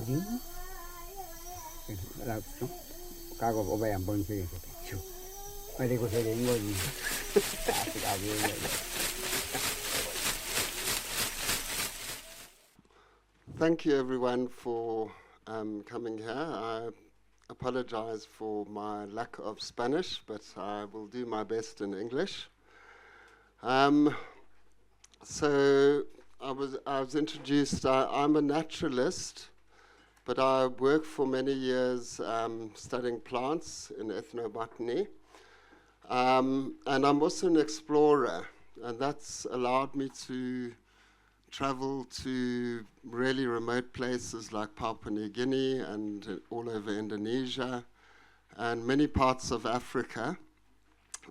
Odin, Kago Obey and Bonfire. I think was Thank you everyone for coming here. I apologize for my lack of Spanish, but I will do my best in English. So I was introduced, I'm a naturalist, but I worked for many years studying plants in ethnobotany. And I'm also an explorer, and that's allowed me to travel to really remote places like Papua New Guinea and all over Indonesia and many parts of Africa.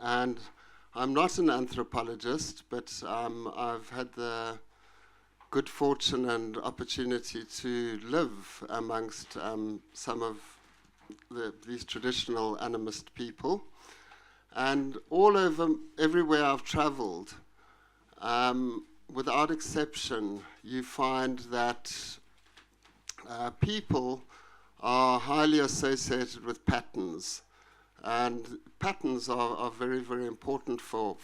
And I'm not an anthropologist, but I've had the good fortune and opportunity to live amongst some of these traditional animist people. And all over, everywhere I've traveled, without exception, you find that people are highly associated with patterns. And patterns are very, very important for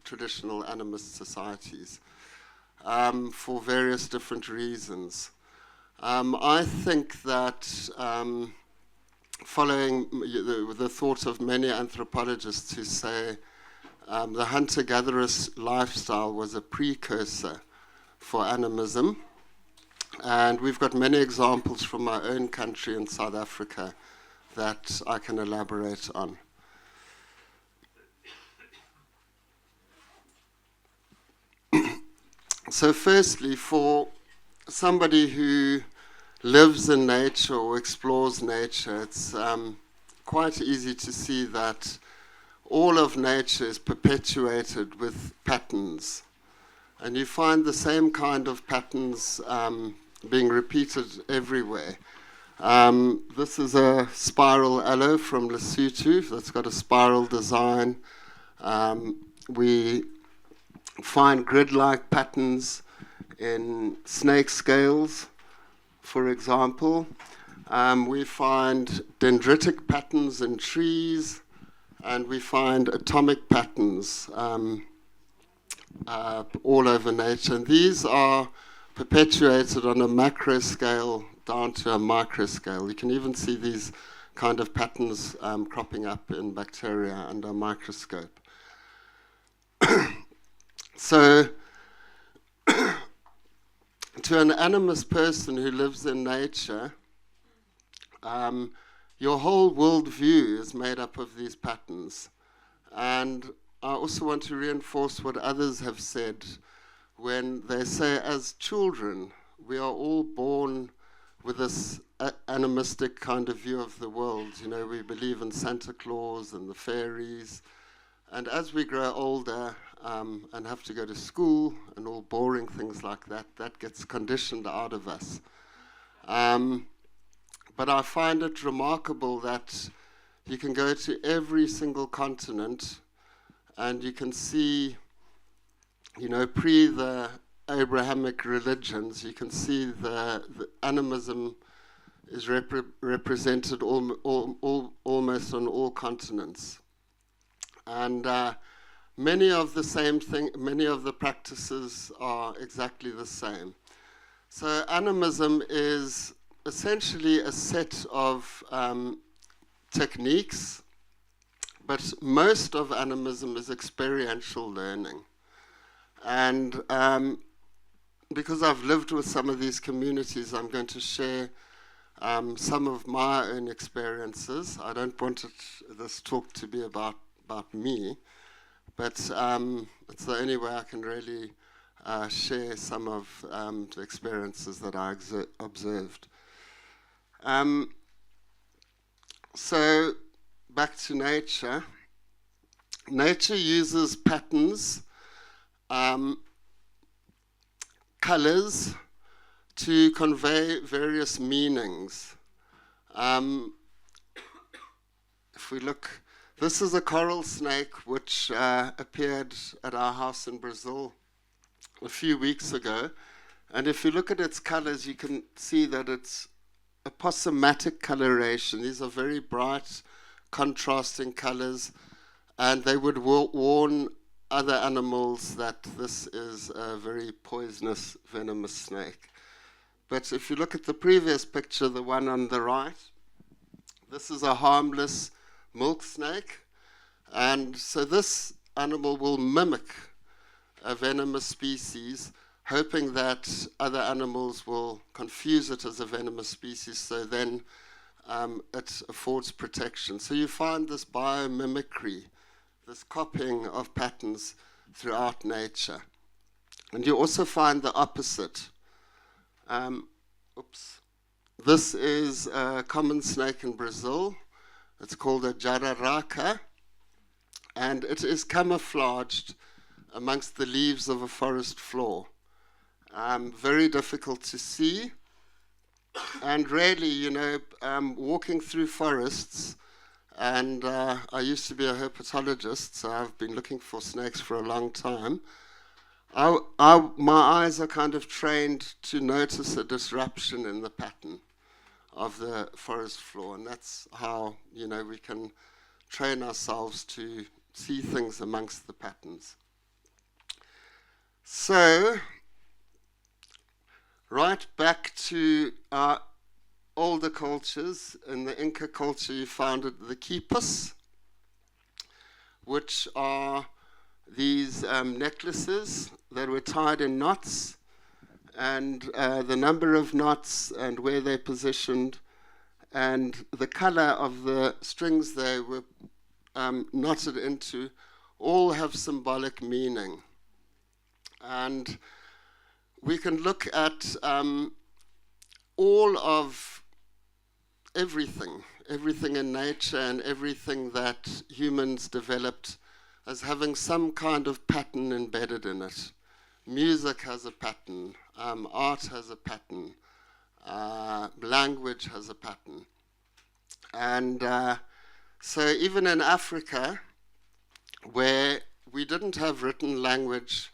traditional animist societies for various different reasons. I think that following the thought of many anthropologists who say the hunter-gatherer lifestyle was a precursor for animism. And we've got many examples from my own country in South Africa that I can elaborate on. So firstly, for somebody who lives in nature or explores nature, it's quite easy to see that all of nature is perpetuated with patterns. And you find the same kind of patterns being repeated everywhere. This is a spiral aloe from Lesotho that's got a spiral design. We find grid-like patterns in snake scales, for example. We find dendritic patterns in trees, and we find atomic patterns all over nature. And these are perpetuated on a macro scale down to a micro scale. You can even see these kind of patterns cropping up in bacteria under a microscope. So, to an animist person who lives in nature, your whole worldview is made up of these patterns. And I also want to reinforce what others have said when they say, as children, we are all born with this animistic kind of view of the world. You know, we believe in Santa Claus and the fairies. And as we grow older and have to go to school and all boring things like that, that gets conditioned out of us. But I find it remarkable that you can go to every single continent and you can see, you know, pre the Abrahamic religions, you can see the animism is represented almost on all continents. And many of the practices are exactly the same. So animism is essentially a set of techniques, but most of animism is experiential learning. And because I've lived with some of these communities, I'm going to share some of my own experiences. I don't want this talk to be about me, but it's the only way I can really share some of the experiences that I observed. So back to nature. Nature uses patterns, colors, to convey various meanings. If we look, this is a coral snake which appeared at our house in Brazil a few weeks ago. And if you look at its colors, you can see that it's aposematic coloration. These are very bright, contrasting colors, and they would warn other animals that this is a very poisonous, venomous snake. But if you look at the previous picture, the one on the right, this is a harmless milk snake. And so this animal will mimic a venomous species, hoping that other animals will confuse it as a venomous species, so then it affords protection. So you find this biomimicry, this copying of patterns throughout nature. And you also find the opposite. This is a common snake in Brazil. It's called a jararaca, and it is camouflaged amongst the leaves of a forest floor. Very difficult to see, and rarely, walking through forests, and I used to be a herpetologist, so I've been looking for snakes for a long time. My eyes are kind of trained to notice a disruption in the pattern of the forest floor, and that's how we can train ourselves to see things amongst the patterns. So, right back to our older cultures. In the Inca culture, you found the quipus, which are these necklaces that were tied in knots, and the number of knots and where they're positioned and the color of the strings they were knotted into all have symbolic meaning. And we can look at all of everything in nature and everything that humans developed as having some kind of pattern embedded in it. Music has a pattern, art has a pattern, language has a pattern. And so even in Africa, where we didn't have written language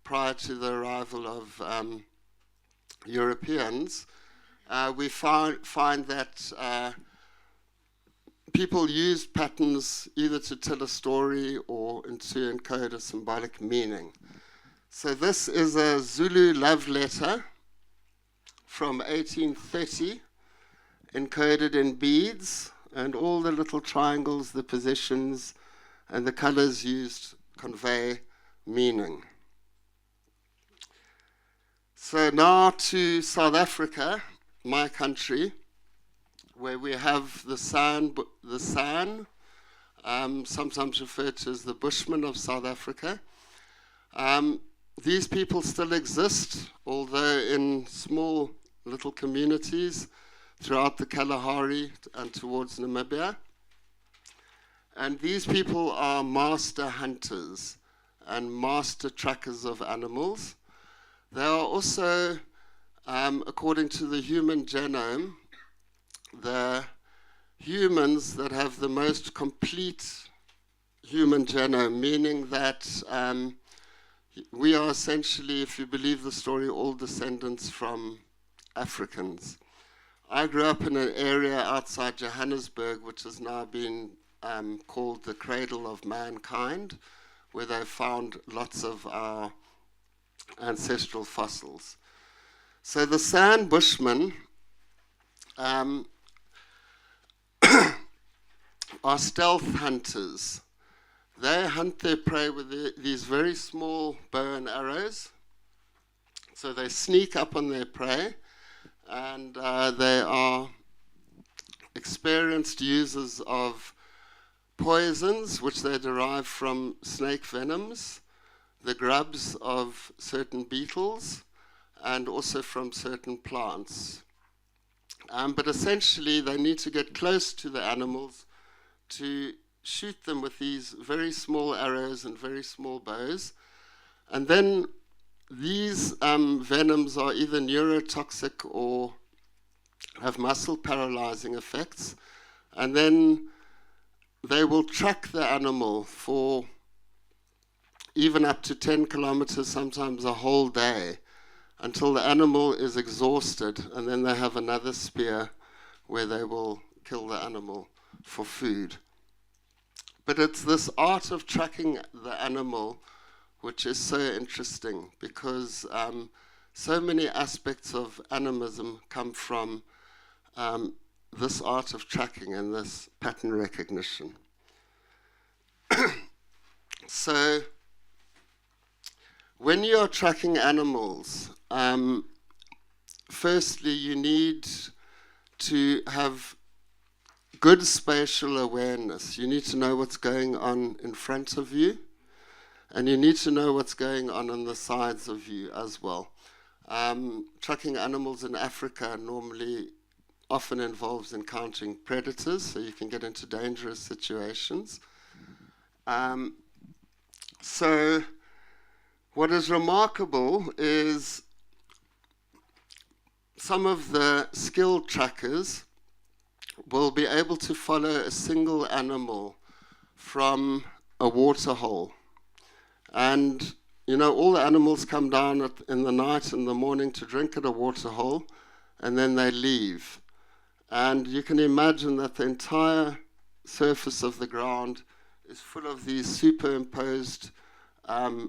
prior to the arrival of Europeans, we find that people used patterns either to tell a story or to encode a symbolic meaning. So this is a Zulu love letter from 1830, encoded in beads, and all the little triangles, the positions, and the colors used convey meaning. So now to South Africa, my country, where we have the San, sometimes referred to as the Bushmen of South Africa. These people still exist, although in small little communities throughout the Kalahari and towards Namibia. And these people are master hunters and master trackers of animals. They are also, according to the human genome, the humans that have the most complete human genome, meaning that we are essentially, if you believe the story, all descendants from Africans. I grew up in an area outside Johannesburg, which has now been called the cradle of mankind, where they found lots of our ancestral fossils. So the San Bushmen are stealth hunters. They hunt their prey with these very small bow and arrows. So they sneak up on their prey, and they are experienced users of poisons, which they derive from snake venoms, the grubs of certain beetles, and also from certain plants. But essentially, they need to get close to the animals to shoot them with these very small arrows and very small bows. And then these venoms are either neurotoxic or have muscle paralyzing effects. And then they will track the animal for even up to 10 kilometers, sometimes a whole day, until the animal is exhausted, and then they have another spear where they will kill the animal for food. But it's this art of tracking the animal which is so interesting, because so many aspects of animism come from this art of tracking and this pattern recognition. So when you're tracking animals, firstly you need to have good spatial awareness. You need to know what's going on in front of you, and you need to know what's going on the sides of you as well. Tracking animals in Africa normally often involves encountering predators, so you can get into dangerous situations. So what is remarkable is some of the skilled trackers will be able to follow a single animal from a water hole. And, you know, all the animals come down in the night and the morning to drink at a water hole, and then they leave. And you can imagine that the entire surface of the ground is full of these superimposed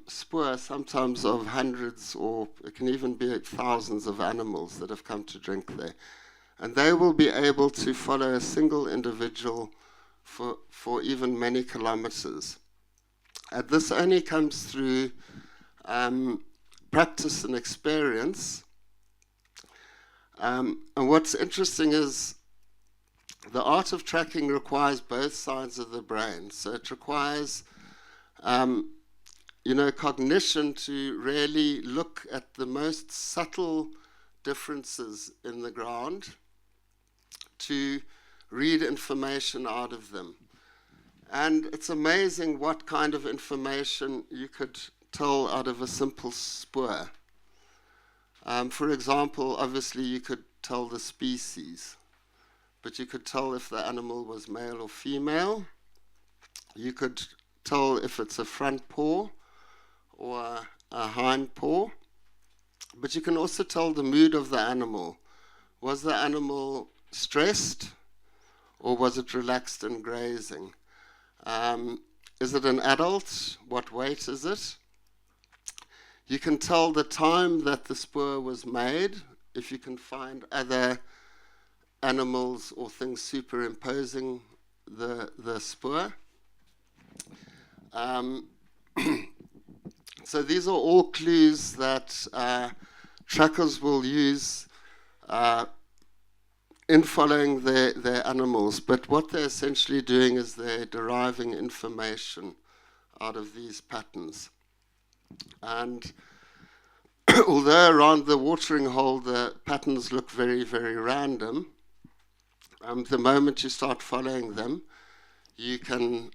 spoor, sometimes of hundreds, or it can even be thousands of animals that have come to drink there. And they will be able to follow a single individual for even many kilometers. And this only comes through practice and experience. And what's interesting is the art of tracking requires both sides of the brain. So it requires cognition to really look at the most subtle differences in the ground, to read information out of them. And it's amazing what kind of information you could tell out of a simple spoor. For example, obviously you could tell the species, but you could tell if the animal was male or female. You could tell if it's a front paw or a hind paw. But you can also tell the mood of the animal. Was the animal stressed, or was it relaxed and grazing? Is it an adult? What weight is it? You can tell the time that the spoor was made, if you can find other animals or things superimposing the spoor. So these are all clues that trackers will use in following their animals. But what they're essentially doing is they're deriving information out of these patterns. And although around the watering hole the patterns look very, very random, the moment you start following them, you can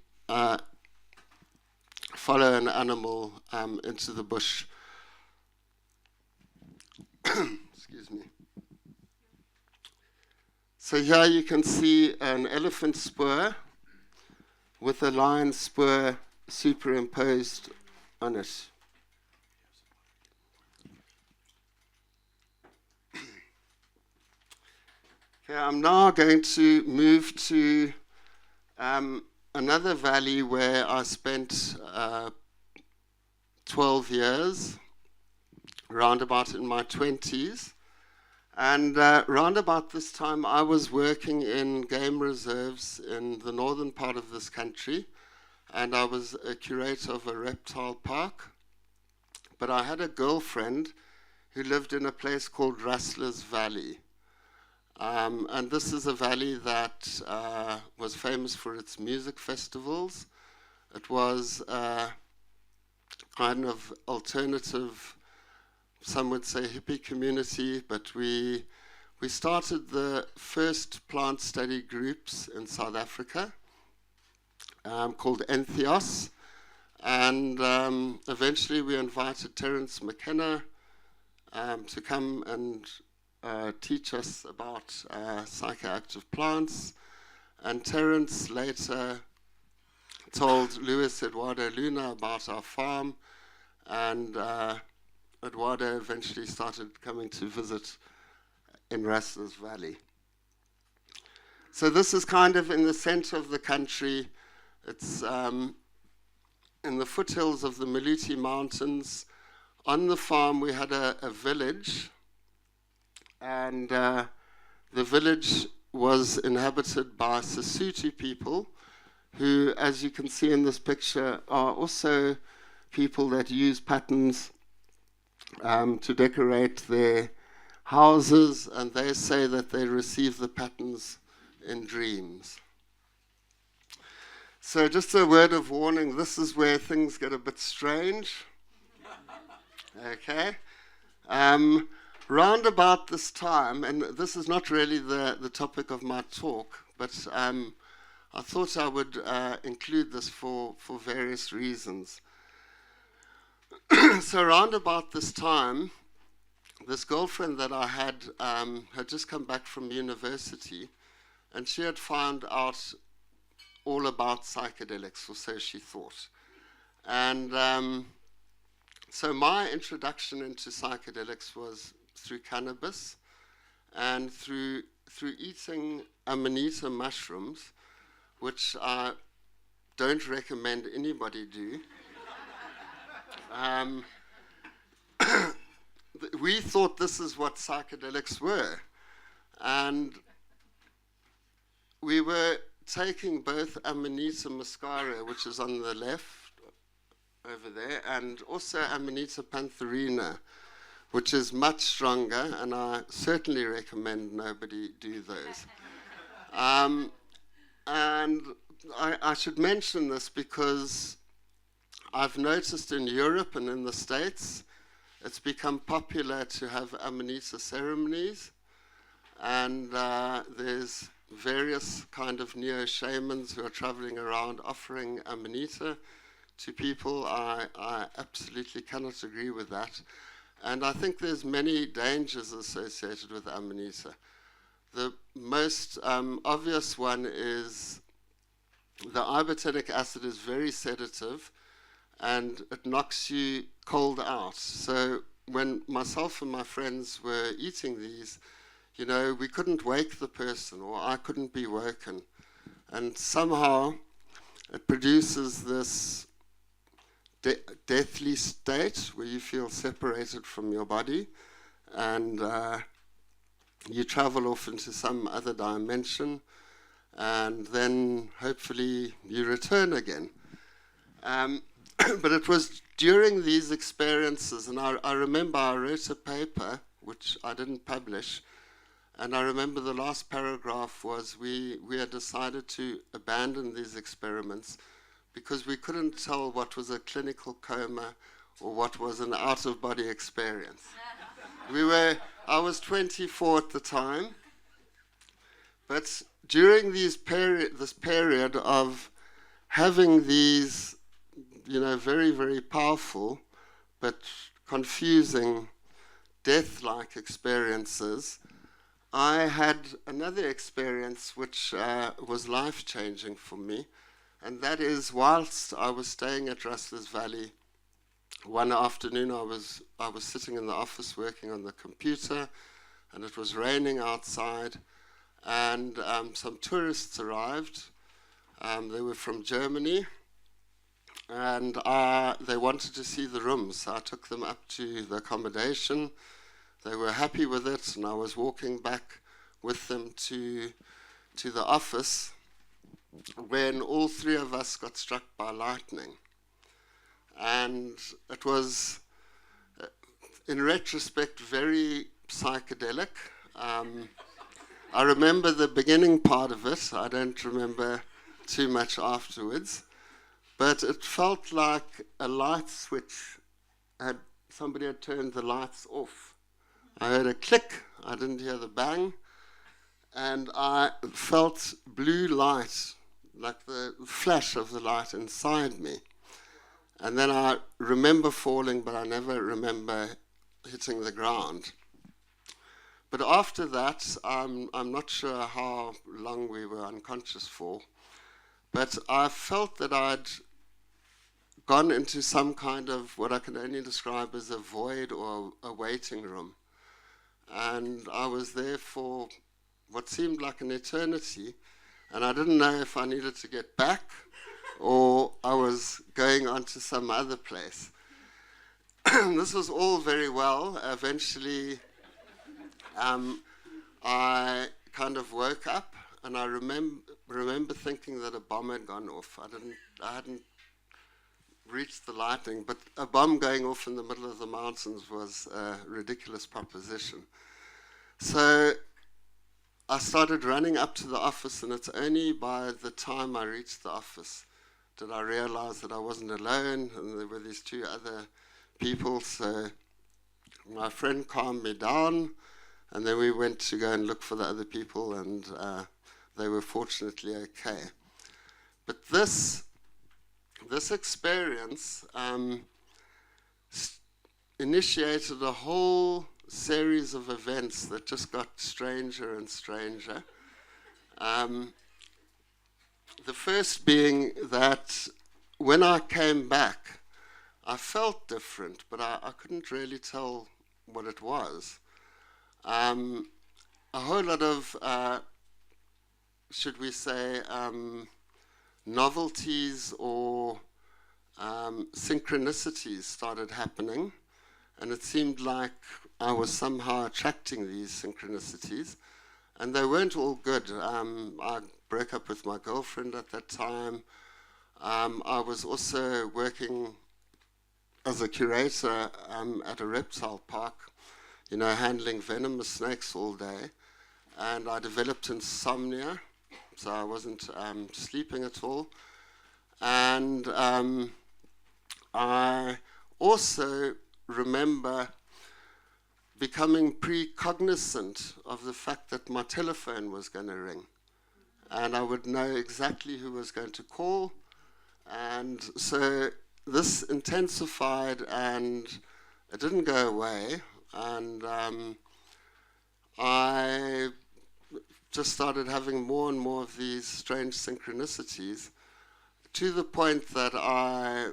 follow an animal into the bush. Excuse me. So here you can see an elephant spoor with a lion spoor superimposed on it. Okay, I'm now going to move to another valley where I spent 12 years, roundabout in my 20s. And roundabout this time, I was working in game reserves in the northern part of this country, and I was a curator of a reptile park. But I had a girlfriend who lived in a place called Rustler's Valley. And this is a valley that was famous for its music festivals. It was kind of alternative, some would say hippie community, but we started the first plant study groups in South Africa called Entheos. And eventually we invited Terence McKenna to come and teach us about psychoactive plants. And Terence later told Luis Eduardo Luna about our farm, and Eduardo eventually started coming to visit in Rustler's Valley. So this is kind of in the center of the country. It's in the foothills of the Maluti Mountains. On the farm, we had a village, and the village was inhabited by Sesotho people, who, as you can see in this picture, are also people that use patterns to decorate their houses, and they say that they receive the patterns in dreams. So just a word of warning, this is where things get a bit strange. Okay. Round about this time, and this is not really the topic of my talk, but I thought I would include this for various reasons. So around about this time, this girlfriend that I had just come back from university, and she had found out all about psychedelics, or so she thought. And so my introduction into psychedelics was through cannabis and through eating amanita mushrooms, which I don't recommend anybody do. We thought this is what psychedelics were. And we were taking both Amanita muscaria, which is on the left over there, and also Amanita pantherina, which is much stronger, and I certainly recommend nobody do those. And I should mention this because I've noticed in Europe and in the States, it's become popular to have Amanita ceremonies, and there's various kind of neo-shamans who are traveling around offering Amanita to people. I absolutely cannot agree with that. And I think there's many dangers associated with Amanita. The most obvious one is the ibotenic acid is very sedative, and it knocks you cold out. So when myself and my friends were eating these, you know, we couldn't wake the person, or I couldn't be woken. And somehow it produces this deathly state where you feel separated from your body, and you travel off into some other dimension, and then hopefully you return again. But it was during these experiences, and I remember I wrote a paper, which I didn't publish, and I remember the last paragraph was we had decided to abandon these experiments because we couldn't tell what was a clinical coma or what was an out-of-body experience. I was 24 at the time, but during this period of having these, you know, very, very powerful but confusing death-like experiences, I had another experience which was life-changing for me, and that is whilst I was staying at Rustlers Valley, one afternoon I was sitting in the office working on the computer, and it was raining outside, and some tourists arrived. They were from Germany, and they wanted to see the rooms, so I took them up to the accommodation. They were happy with it, and I was walking back with them to the office when all three of us got struck by lightning. And it was, in retrospect, very psychedelic. I remember the beginning part of it. I don't remember too much afterwards. But it felt like a light switch. Somebody had turned the lights off. I heard a click, I didn't hear the bang, and I felt blue light, like the flash of the light inside me. And then I remember falling, but I never remember hitting the ground. But after that, I'm not sure how long we were unconscious for, but I felt that I'd gone into some kind of what I can only describe as a void or a waiting room. And I was there for what seemed like an eternity, and I didn't know if I needed to get back or I was going on to some other place. This was all very well. Eventually, I kind of woke up, and I remember thinking that a bomb had gone off. I hadn't reached the lightning, but a bomb going off in the middle of the mountains was a ridiculous proposition. So I started running up to the office, and it's only by the time I reached the office did I realize that I wasn't alone, and there were these two other people. So my friend calmed me down, and then we went to go and look for the other people, and they were fortunately okay. But this experience initiated a whole series of events that just got stranger and stranger. The first being that when I came back, I felt different, but I couldn't really tell what it was. A whole lot of, should we say, novelties or synchronicities started happening, and it seemed like I was somehow attracting these synchronicities, and they weren't all good. I broke up with my girlfriend at that time. I was also working as a curator at a reptile park, handling venomous snakes all day, and I developed insomnia, so I wasn't sleeping at all. And I also remember becoming precognizant of the fact that my telephone was going to ring, and I would know exactly who was going to call. And so this intensified, and it didn't go away, and I just started having more and more of these strange synchronicities, to the point that I,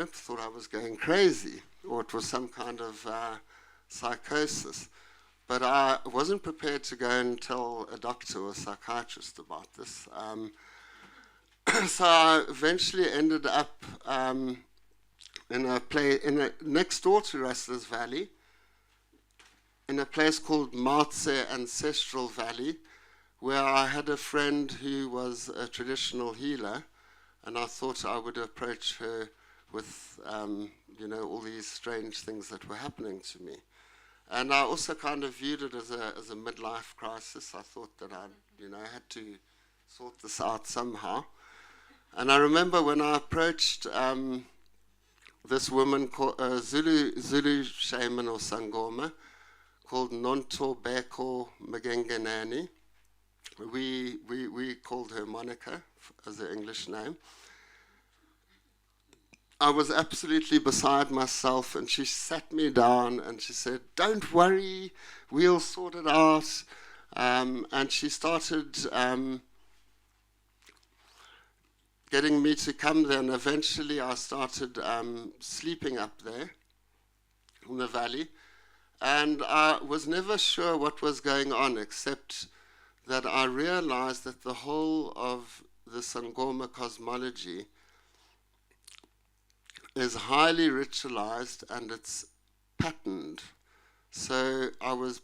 thought I was going crazy, or it was some kind of psychosis. But I wasn't prepared to go and tell a doctor or a psychiatrist about this. So I eventually ended up next door to Rustlers Valley, in a place called Matse Ancestral Valley, where I had a friend who was a traditional healer, and I thought I would approach her with, all these strange things that were happening to me. And I also kind of viewed it as a midlife crisis. I thought that I had to sort this out somehow. And I remember when I approached this woman, called Zulu shaman or Sangoma, called Nonto Beko Magenganani. We called her Monica as her English name. I was absolutely beside myself, and she sat me down and she said, "Don't worry, we'll sort it out." And she started getting me to come there, and eventually I started sleeping up there in the valley. And I was never sure what was going on, except that I realized that the whole of the Sangoma cosmology is highly ritualized and it's patterned. So I was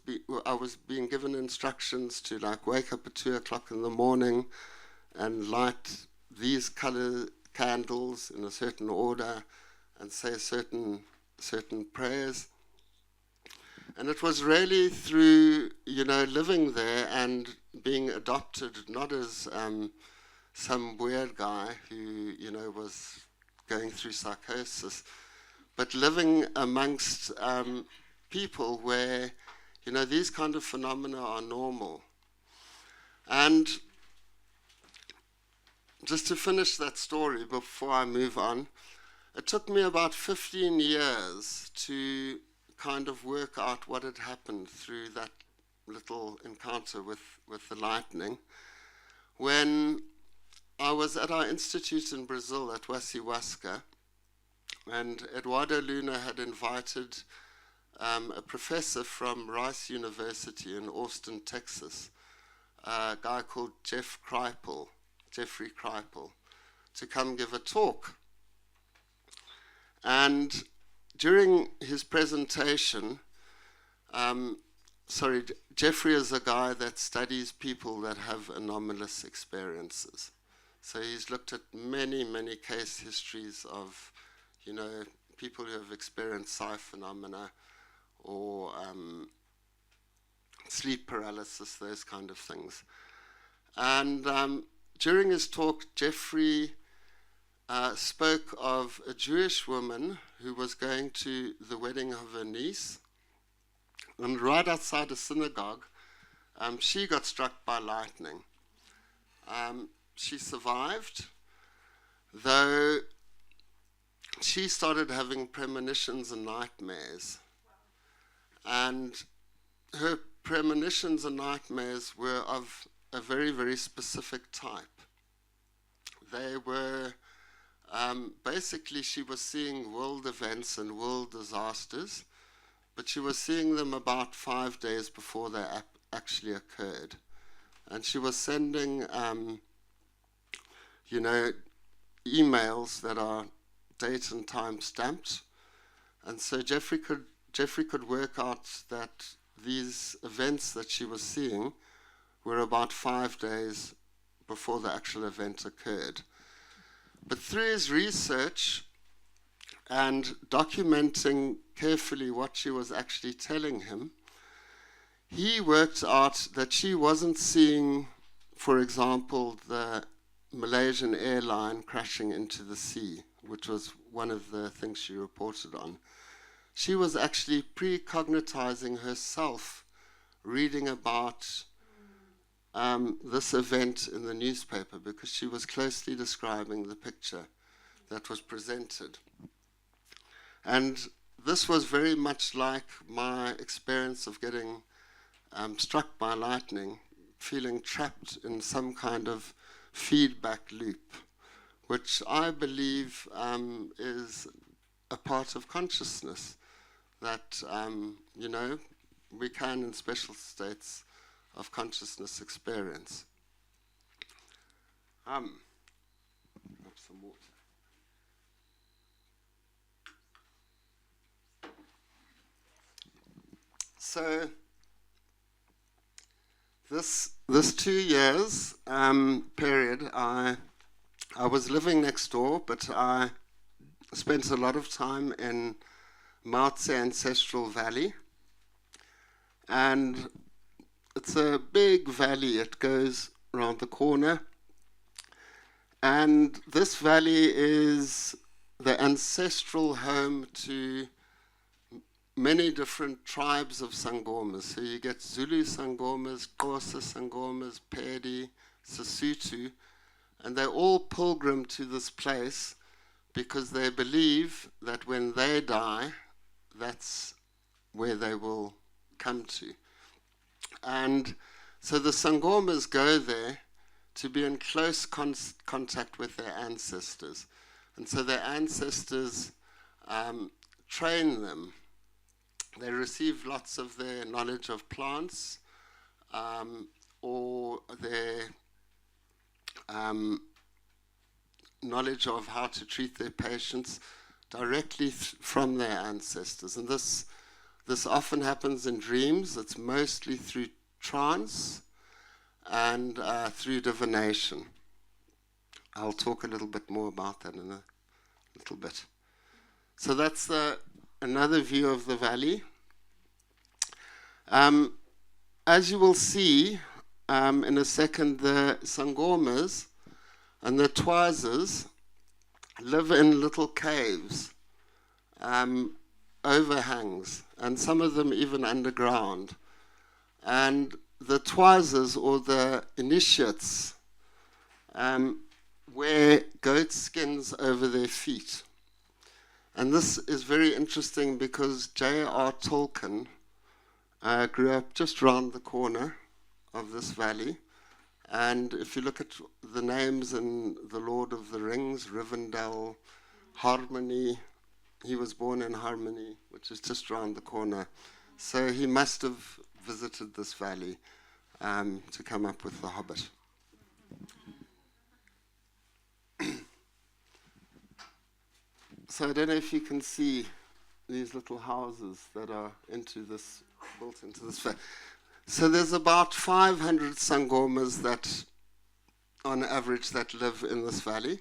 being given instructions to wake up at 2 o'clock in the morning and light these color candles in a certain order and say certain prayers. And it was really through, living there and being adopted, not as some weird guy who, was going through psychosis, but living amongst people where, these kind of phenomena are normal. And just to finish that story before I move on, it took me about 15 years to kind of work out what had happened through that little encounter with the lightning. When I was at our institute in Brazil at Wasiwasca, and Eduardo Luna had invited a professor from Rice University in Austin, Texas, a guy called Jeffrey Kripal, to come give a talk. And during his presentation, Jeffrey is a guy that studies people that have anomalous experiences. So he's looked at many, many case histories of, people who have experienced psi phenomena or sleep paralysis, those kind of things. And during his talk, Jeffrey spoke of a Jewish woman who was going to the wedding of her niece, and right outside a synagogue, she got struck by lightning. She survived, though she started having premonitions and nightmares. And her premonitions and nightmares were of a very, very specific type. They were, basically she was seeing world events and world disasters, but she was seeing them about 5 days before they actually occurred. And she was sending, emails that are date and time stamped. And so Jeffrey could work out that these events that she was seeing were about 5 days before the actual event occurred. But through his research and documenting carefully what she was actually telling him, he worked out that she wasn't seeing, for example, the Malaysian airline crashing into the sea, which was one of the things she reported on. She was actually precognitizing herself, reading about this event in the newspaper, because she was closely describing the picture that was presented. And this was very much like my experience of getting struck by lightning, feeling trapped in some kind of feedback loop, which I believe is a part of consciousness that, we can, in special states of consciousness, experience. Have some water. So this 2 years period, I was living next door, but I spent a lot of time in Mount Ancestral Valley, and it's a big valley. It goes around the corner, and this valley is the ancestral home to many different tribes of Sangomas. So you get Zulu Sangomas, Xhosa Sangomas, Pedi, Sesotho, and they all pilgrim to this place because they believe that when they die, that's where they will come to. And so the Sangomas go there to be in close contact with their ancestors. And so their ancestors train them. They receive lots of their knowledge of plants or their knowledge of how to treat their patients directly from their ancestors. And this often happens in dreams. It's mostly through trance and through divination. I'll talk a little bit more about that in a little bit. So that's another view of the valley. As you will see in a second, the Sangomas and the Twazas live in little caves, overhangs, and some of them even underground. And the Twazas, or the initiates, wear goat skins over their feet. And this is very interesting because J.R. Tolkien grew up just round the corner of this valley. And if you look at the names in The Lord of the Rings, Rivendell, Harmony, he was born in Harmony, which is just round the corner. So he must have visited this valley to come up with The Hobbit. So I don't know if you can see these little houses that are built into this. So there's about 500 sangomas that, on average, that live in this valley.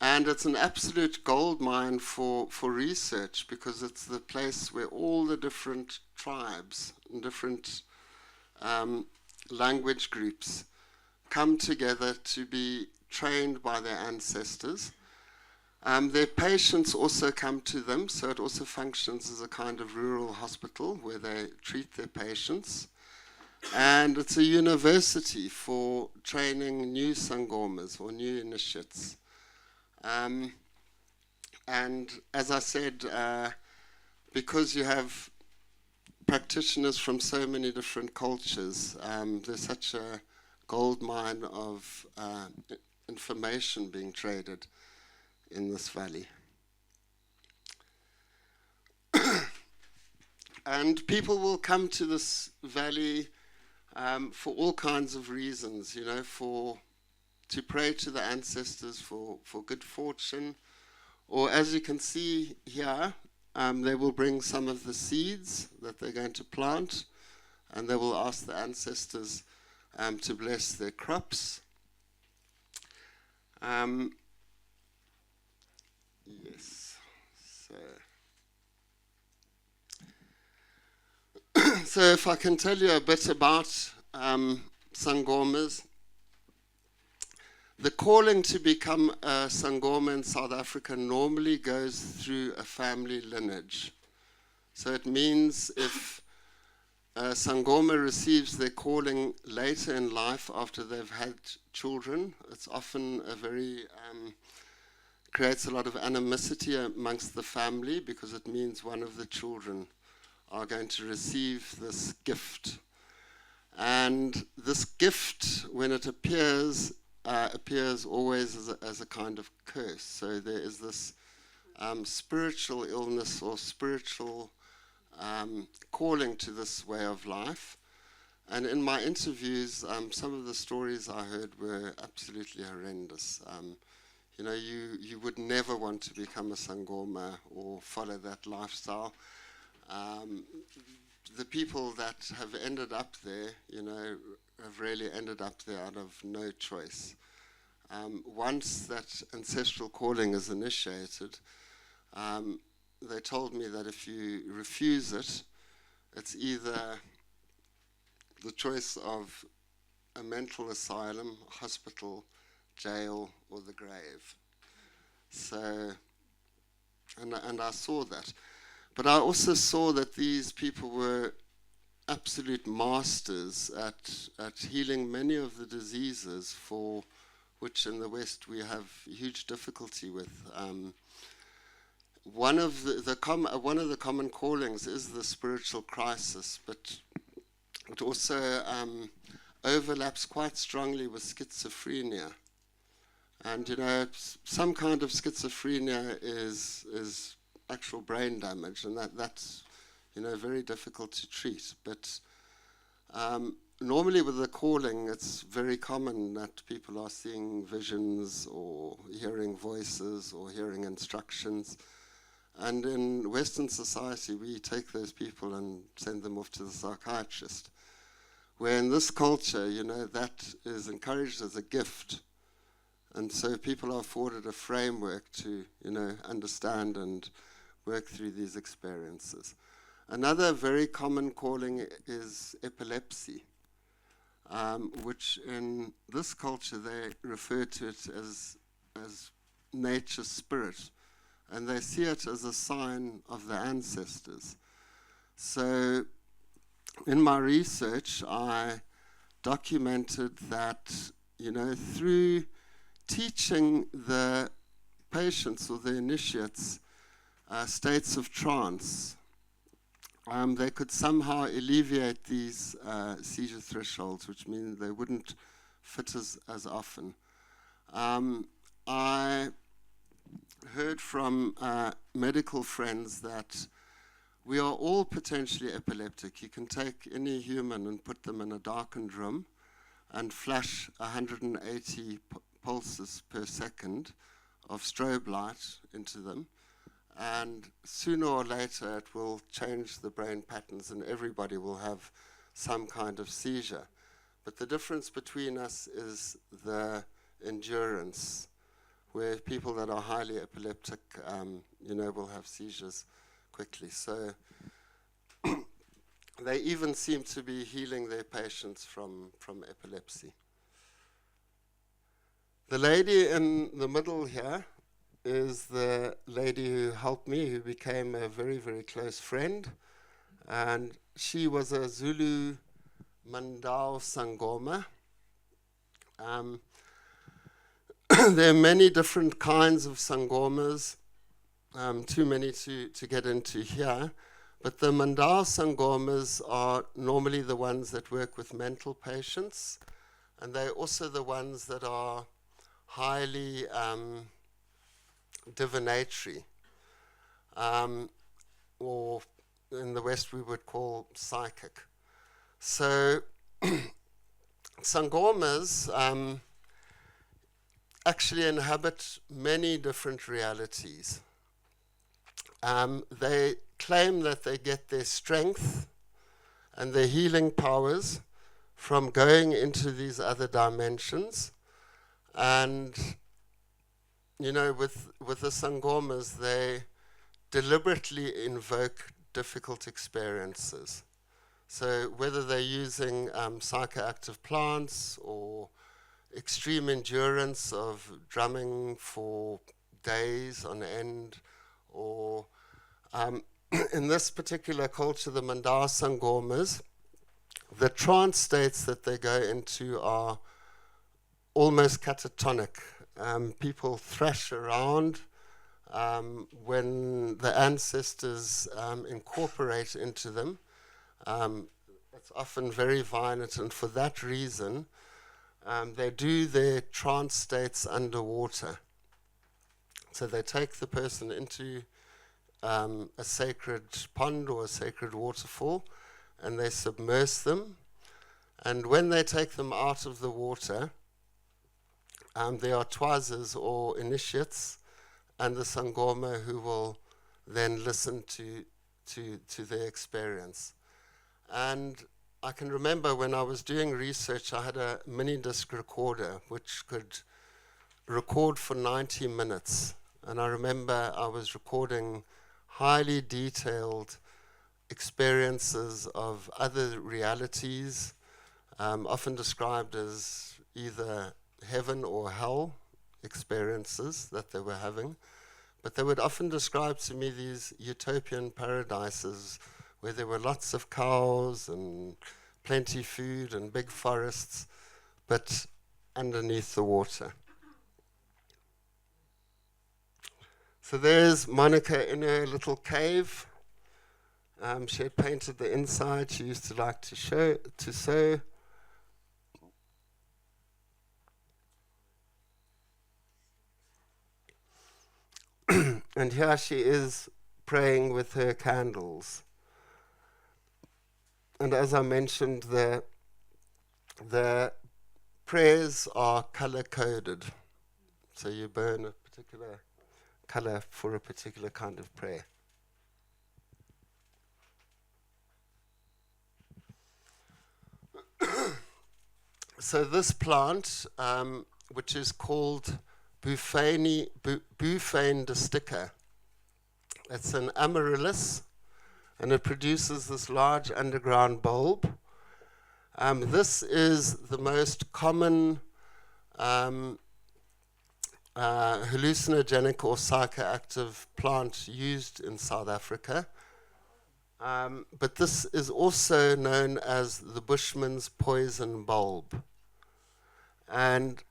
And it's an absolute gold mine for research, because it's the place where all the different tribes and different language groups come together to be trained by their ancestors. Their patients also come to them, so it also functions as a kind of rural hospital where they treat their patients. And it's a university for training new sangomas or new initiates. And as I said, because you have practitioners from so many different cultures, there's such a gold mine of information being traded in this valley. And people will come to this valley for all kinds of reasons, to pray to the ancestors for good fortune, or as you can see here, they will bring some of the seeds that they're going to plant, and they will ask the ancestors to bless their crops. Yes. So if I can tell you a bit about sangomas. The calling to become a sangoma in South Africa normally goes through a family lineage. So it means if a sangoma receives their calling later in life after they've had children, it's often creates a lot of animosity amongst the family, because it means one of the children are going to receive this gift. And this gift, when it appears always as a kind of curse. So there is this spiritual illness or spiritual calling to this way of life. And in my interviews, some of the stories I heard were absolutely horrendous. You would never want to become a sangoma or follow that lifestyle. The people that have ended up there, have really ended up there out of no choice. Once that ancestral calling is initiated, they told me that if you refuse it, it's either the choice of a mental asylum, hospital, jail, or the grave. So, and I saw that. But I also saw that these people were absolute masters at healing many of the diseases for which in the West we have huge difficulty with. One of the common callings is the spiritual crisis, but it also overlaps quite strongly with schizophrenia. And some kind of schizophrenia is actual brain damage, and that's very difficult to treat. But normally with the calling, it's very common that people are seeing visions or hearing voices or hearing instructions. And in Western society, we take those people and send them off to the psychiatrist. Where in this culture, that is encouraged as a gift. And so people are afforded a framework to, understand and work through these experiences. Another very common calling is epilepsy, which in this culture they refer to it as nature's spirit, and they see it as a sign of the ancestors. So in my research, I documented that, through teaching the patients or the initiates states of trance, they could somehow alleviate these seizure thresholds, which means they wouldn't fit as often. I heard from medical friends that we are all potentially epileptic. You can take any human and put them in a darkened room and flash 180 pulses per second of strobe light into them, and sooner or later it will change the brain patterns and everybody will have some kind of seizure. But the difference between us is the endurance, where people that are highly epileptic, will have seizures quickly. So they even seem to be healing their patients from epilepsy. The lady in the middle here is the lady who helped me, who became a very, very close friend. And she was a Zulu Mandau Sangoma. There are many different kinds of Sangomas, too many to get into here. But the Mandau Sangomas are normally the ones that work with mental patients, and they're also the ones that are highly divinatory, or in the West we would call psychic. So Sangomas actually inhabit many different realities. They claim that they get their strength and their healing powers from going into these other dimensions. And, with the Sangomas, they deliberately invoke difficult experiences. So whether they're using psychoactive plants or extreme endurance of drumming for days on end, or in this particular culture, the Mandau Sangomas, the trance states that they go into are almost catatonic. People thrash around when the ancestors incorporate into them. It's often very violent, and for that reason, they do their trance states underwater. So they take the person into a sacred pond or a sacred waterfall, and they submerge them. And when they take them out of the water, there are twazas or initiates and the Sangoma who will then listen to their experience. And I can remember when I was doing research, I had a mini disc recorder which could record for 90 minutes. And I remember I was recording highly detailed experiences of other realities, often described as either heaven or hell experiences that they were having. But they would often describe to me these utopian paradises where there were lots of cows and plenty food and big forests, but underneath the water. So there's Monica in her little cave. She had painted the inside. She used to like to sew. And here she is praying with her candles. And as I mentioned, the prayers are color-coded. So you burn a particular color for a particular kind of prayer. So this plant, which is called Bufane distica, it's an amaryllis, and it produces this large underground bulb. This is the most common hallucinogenic or psychoactive plant used in South Africa. But this is also known as the Bushman's poison bulb. And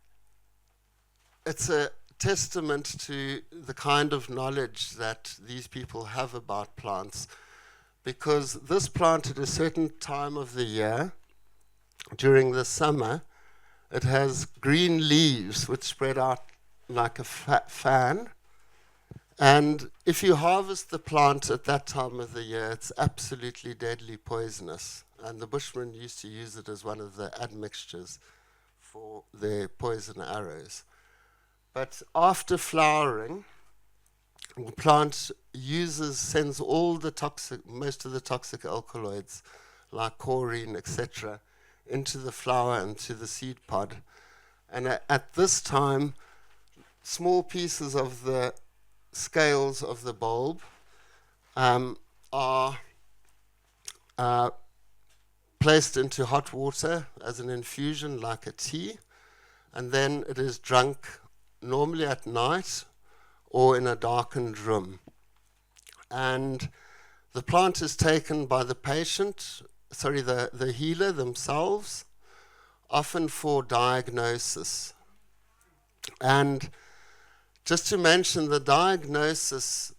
it's a testament to the kind of knowledge that these people have about plants, because this plant at a certain time of the year, during the summer, it has green leaves which spread out like a fan, And if you harvest the plant at that time of the year, it's absolutely deadly poisonous. And the Bushmen used to use it as one of the admixtures for their poison arrows. But after flowering, the plant sends all the most of the toxic alkaloids, like chlorine, etc., into the flower and to the seed pod. And at this time, small pieces of the scales of the bulb are placed into hot water as an infusion, like a tea, and then it is drunk normally at night or in a darkened room. And the plant is taken by the the healer themselves, often for diagnosis. And just to mention, the diagnosis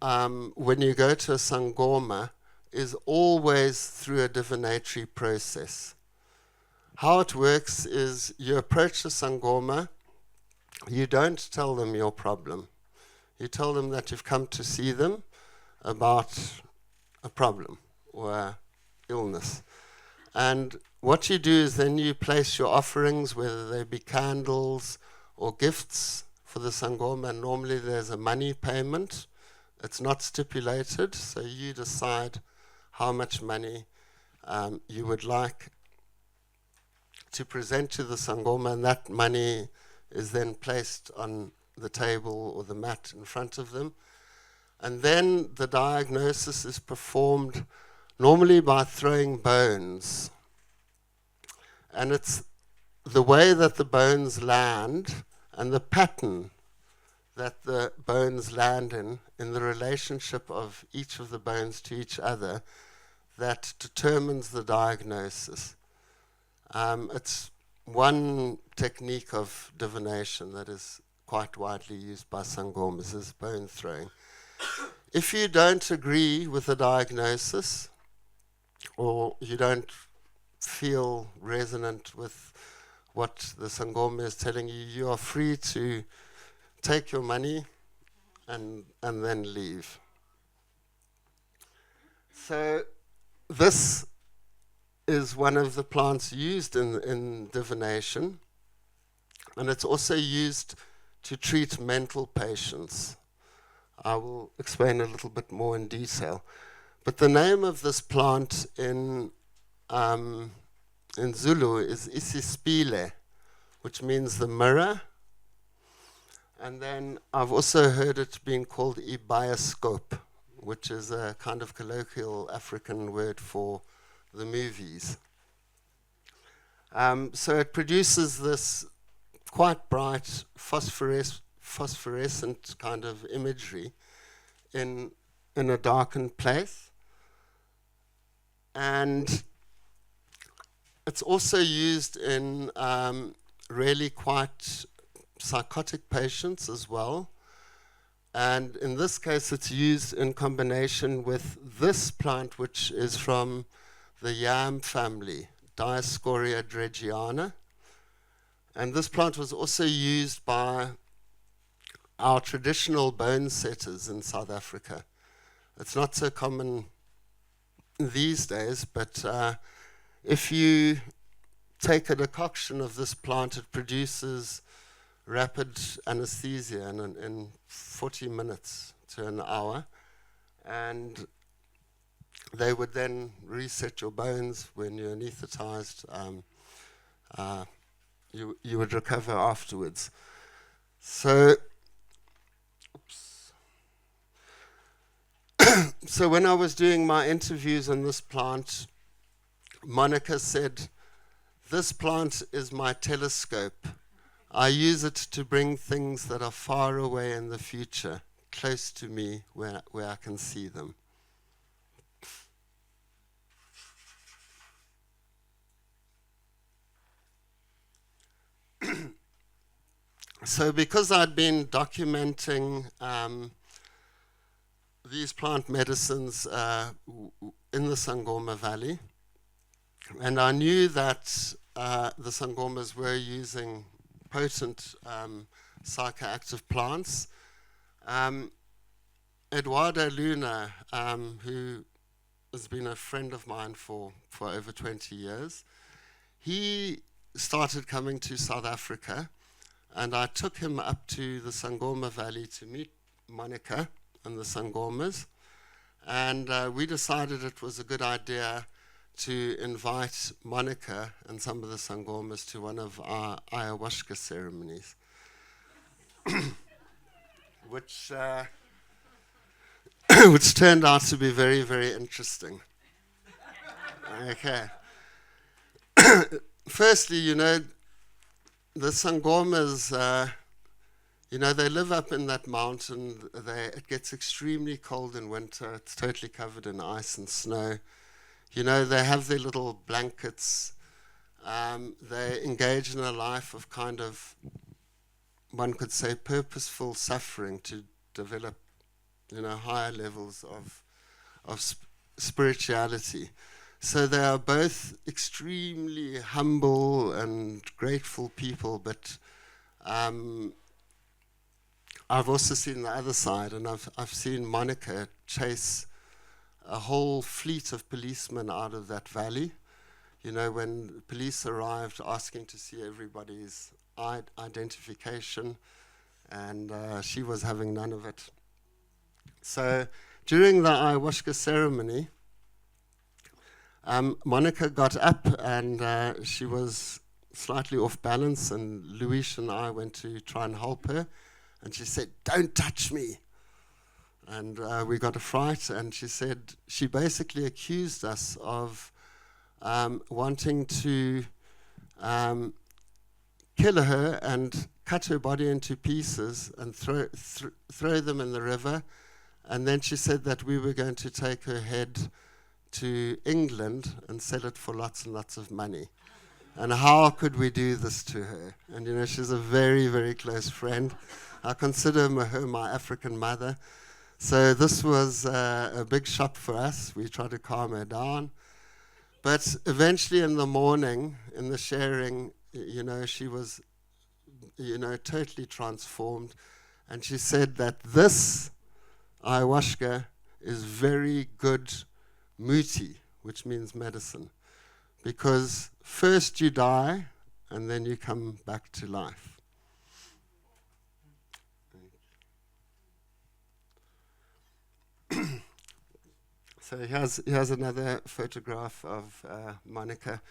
when you go to a sangoma is always through a divinatory process. How it works is you approach the sangoma, you don't tell them your problem. You tell them that you've come to see them about a problem or a illness. And what you do is then you place your offerings, whether they be candles or gifts, for the sangoma. And normally there's a money payment. It's not stipulated, so you decide how much money you would like to present to the sangoma, and that money is then placed on the table or the mat in front of them. And then the diagnosis is performed normally by throwing bones. And it's the way that the bones land and the pattern that the bones land in the relationship of each of the bones to each other, that determines the diagnosis. It's one technique of divination that is quite widely used by sangomas, is bone throwing. If you don't agree with the diagnosis, or you don't feel resonant with what the sangoma is telling you, you are free to take your money and then leave. So this is one of the plants used in divination, and it's also used to treat mental patients. I will explain a little bit more in detail. But the name of this plant in Zulu is isispile, which means the mirror. And then I've also heard it being called ibioscope, which is a kind of colloquial African word for the movies. So it produces this quite bright phosphorescent kind of imagery in a darkened place. And it's also used in really quite psychotic patients as well. And in this case, it's used in combination with this plant, which is from the yam family, Dioscorea dregiana. And this plant was also used by our traditional bone setters in South Africa. It's not so common these days, but if you take a decoction of this plant, it produces rapid anesthesia in 40 minutes to an hour, and they would then reset your bones when you're anesthetized. You would recover afterwards. So, so when I was doing my interviews on this plant, Monica said, "This plant is my telescope. I use it to bring things that are far away in the future, close to me, where I can see them." So because I'd been documenting these plant medicines in the Sangoma Valley, and I knew that the Sangomas were using potent psychoactive plants, Eduardo Luna, who has been a friend of mine for over 20 years, he started coming to South Africa, and I took him up to the Sangoma Valley to meet Monica and the Sangomas, and we decided it was a good idea to invite Monica and some of the Sangomas to one of our ayahuasca ceremonies, which which turned out to be very, very interesting. Okay. Firstly, the Sangomas, they live up in that mountain. It gets extremely cold in winter. It's totally covered in ice and snow. They have their little blankets. They engage in a life of kind of, one could say, purposeful suffering to develop, higher levels of spirituality. So they are both extremely humble and grateful people, but I've also seen the other side, and I've seen Monica chase a whole fleet of policemen out of that valley. When police arrived asking to see everybody's identification, and she was having none of it. So during the ayahuasca ceremony, Monica got up and she was slightly off balance, and Luis and I went to try and help her, and she said, "Don't touch me." And we got a fright, and she basically accused us of wanting to kill her and cut her body into pieces and throw them in the river. And then she said that we were going to take her head to England and sell it for lots and lots of money. And how could we do this to her? And she's a very, very close friend. I consider her my African mother. So this was a big shock for us. We tried to calm her down. But eventually in the morning, in the sharing, she was, totally transformed. And she said that this ayahuasca is very good muti, which means medicine. Because first you die, and then you come back to life. So here's another photograph of Monica,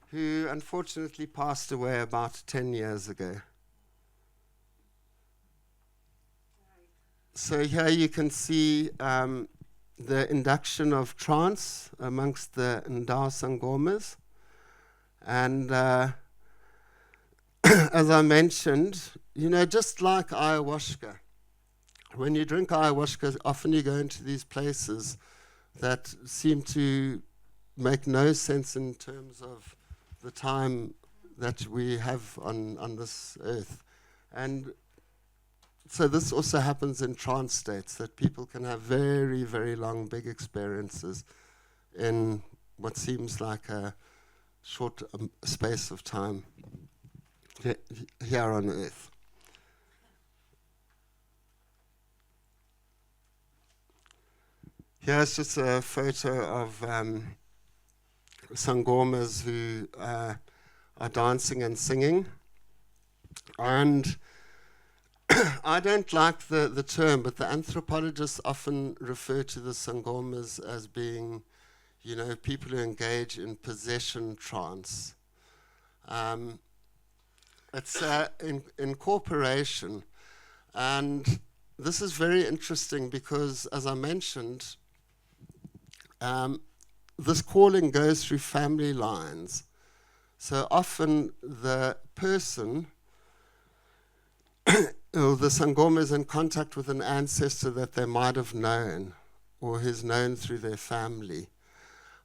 who unfortunately passed away about 10 years ago. So here you can see the induction of trance amongst the Ndao Sangomas. And as I mentioned, just like ayahuasca, when you drink ayahuasca, often you go into these places that seem to make no sense in terms of the time that we have on this earth. And so this also happens in trance states, that people can have very, very long, big experiences in what seems like a short space of time here on earth. Here's just a photo of Sangomas who are dancing and singing. And I don't like the term, but the anthropologists often refer to the Sangomas as being, people who engage in possession trance. It's incorporation. And this is very interesting because, as I mentioned, this calling goes through family lines. So often the person, or the Sangoma, is in contact with an ancestor that they might have known or is known through their family.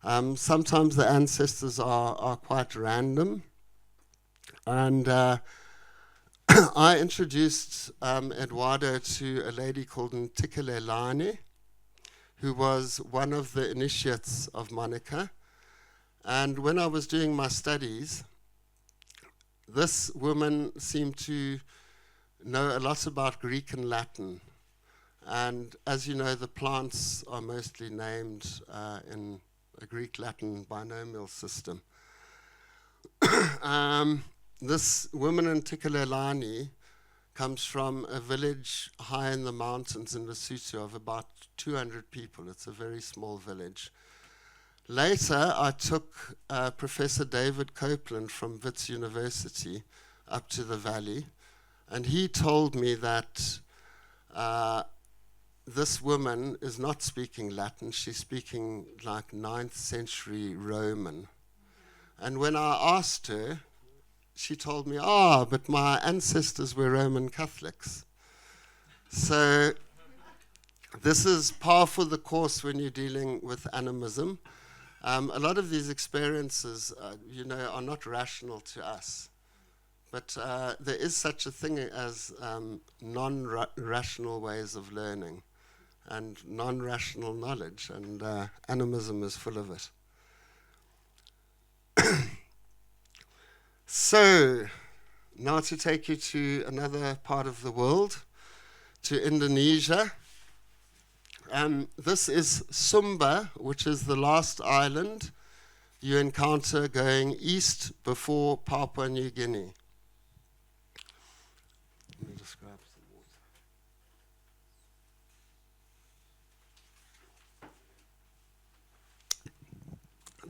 Sometimes the ancestors are quite random. And I introduced Eduardo to a lady called Ntikelelani, who was one of the initiates of Monica. And when I was doing my studies, this woman seemed to know a lot about Greek and Latin. And as you know, the plants are mostly named in a Greek-Latin binomial system. This woman in Tikalelani comes from a village high in the mountains in Lesotho of about 200 people. It's a very small village. Later, I took Professor David Copeland from Wits University up to the valley, and he told me that this woman is not speaking Latin, she's speaking like 9th century Roman. And when I asked her, she told me, but my ancestors were Roman Catholics. So this is par for the course when you're dealing with animism. A lot of these experiences, are not rational to us. But there is such a thing as non-rational ways of learning and non-rational knowledge, and animism is full of it. So, now to take you to another part of the world, to Indonesia. This is Sumba, which is the last island you encounter going east before Papua New Guinea. Let me just grab some water.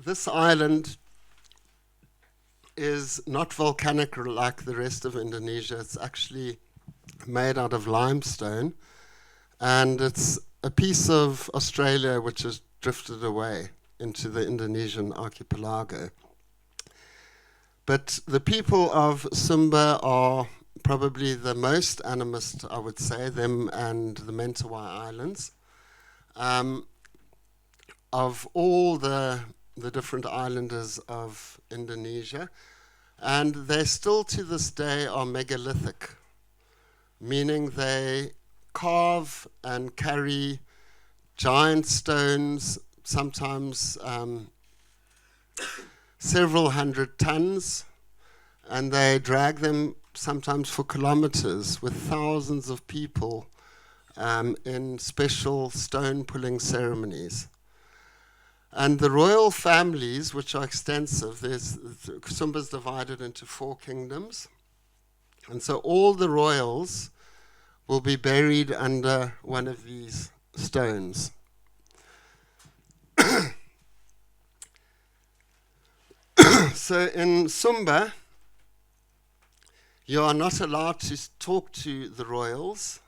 This island is not volcanic like the rest of Indonesia. It's actually made out of limestone, and it's a piece of Australia which has drifted away into the Indonesian archipelago. But the people of Sumba are probably the most animist, I would say, them and the Mentawai Islands. Of all the different islanders of Indonesia, and they still to this day are megalithic, meaning they carve and carry giant stones, sometimes several hundred tons, and they drag them sometimes for kilometers with thousands of people in special stone pulling ceremonies. And the royal families, which are extensive, Sumba's divided into 4 kingdoms. And so all the royals will be buried under one of these stones. So in Sumba, you are not allowed to talk to the royals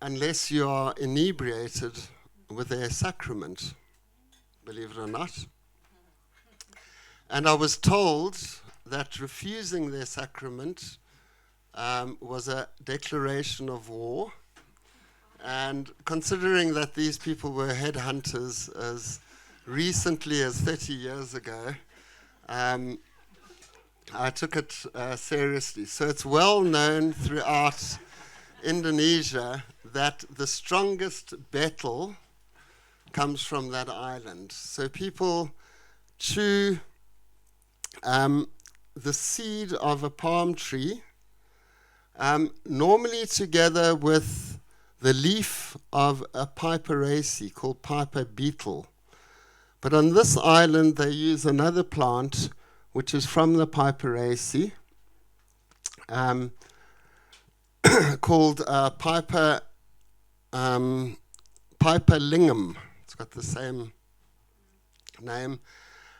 unless you are inebriated with their sacrament, believe it or not. And I was told that refusing their sacrament was a declaration of war. And considering that these people were headhunters as recently as 30 years ago, I took it seriously. So it's well known throughout Indonesia that the strongest betel comes from that island. So people chew the seed of a palm tree, normally together with the leaf of a piperaceae called piper beetle. But on this island they use another plant which is from the piperaceae, called Piperlingum. It's got the same name.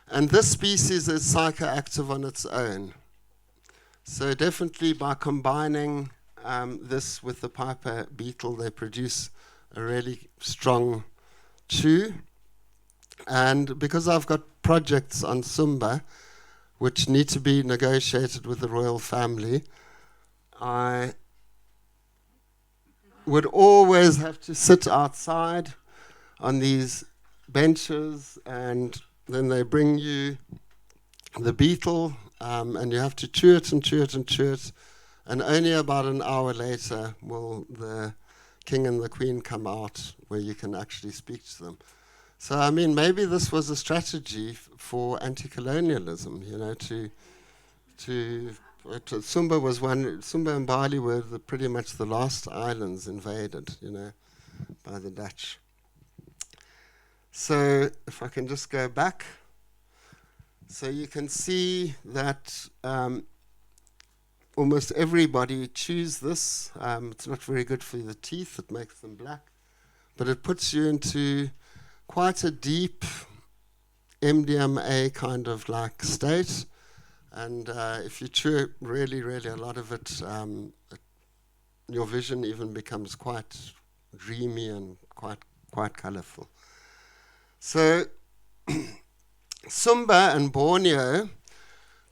And this species is psychoactive on its own. So definitely by combining this with the piper beetle, they produce a really strong chew. And because I've got projects on Sumba, which need to be negotiated with the royal family, I would always have to sit outside on these benches, and then they bring you the beetle, and you have to chew it and chew it and chew it, and only about an hour later will the king and the queen come out where you can actually speak to them. So, I mean, maybe this was a strategy for anti-colonialism, to But Sumba and Bali were pretty much the last islands invaded, by the Dutch. So if I can just go back. So you can see that almost everybody chews this. It's not very good for the teeth. It makes them black. But it puts you into quite a deep MDMA kind of like state. And if you chew really, really a lot of it, your vision even becomes quite dreamy and quite colorful. So Sumba and Borneo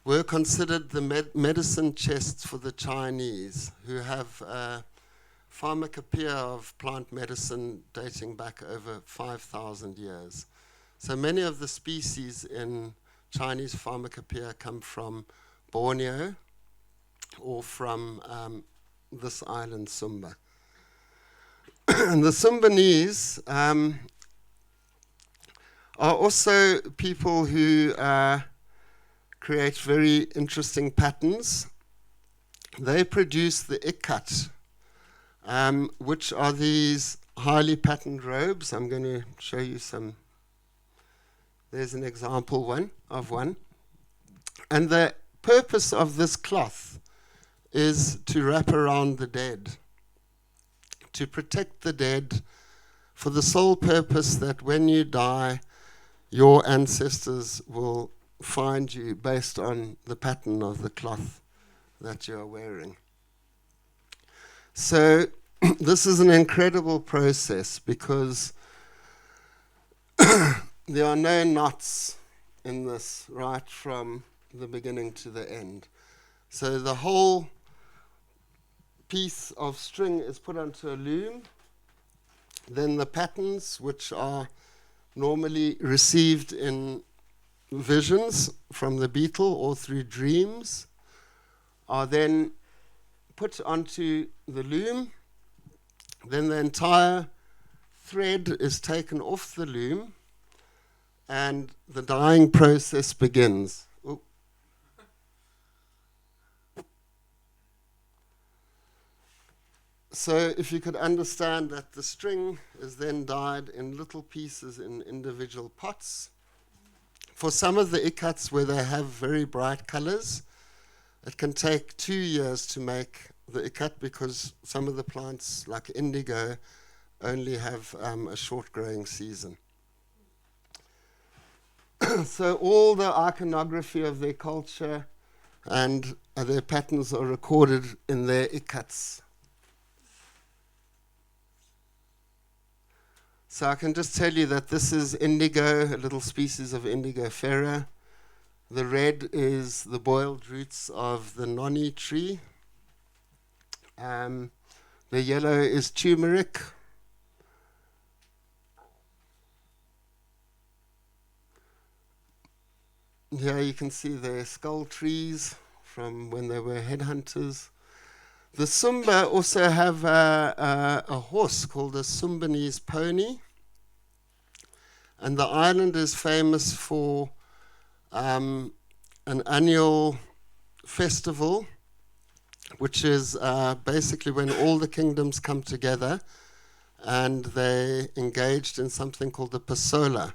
were considered the medicine chests for the Chinese, who have a pharmacopoeia of plant medicine dating back over 5,000 years. So many of the species in Chinese pharmacopoeia come from Borneo or from this island, Sumba. And the Sumbanese are also people who create very interesting patterns. They produce the ikat, which are these highly patterned robes. I'm going to show you some. There's an example of one. And the purpose of this cloth is to wrap around the dead, to protect the dead for the sole purpose that when you die, your ancestors will find you based on the pattern of the cloth that you are wearing. So this is an incredible process because there are no knots in this right from the beginning to the end. So the whole piece of string is put onto a loom. Then the patterns, which are normally received in visions from the beetle or through dreams, are then put onto the loom. Then the entire thread is taken off the loom and the dyeing process begins. Ooh. So if you could understand that the string is then dyed in little pieces in individual pots. For some of the ikats where they have very bright colors, it can take 2 years to make the ikat because some of the plants, like indigo, only have a short growing season. So all the iconography of their culture and their patterns are recorded in their ikats. So I can just tell you that this is indigo, a little species of Indigo ferra. The red is the boiled roots of the noni tree. The yellow is turmeric. Here you can see their skull trees from when they were headhunters. The Sumba also have a horse called a Sumbanese pony. And the island is famous for an annual festival, which is basically when all the kingdoms come together and they engaged in something called the pasola,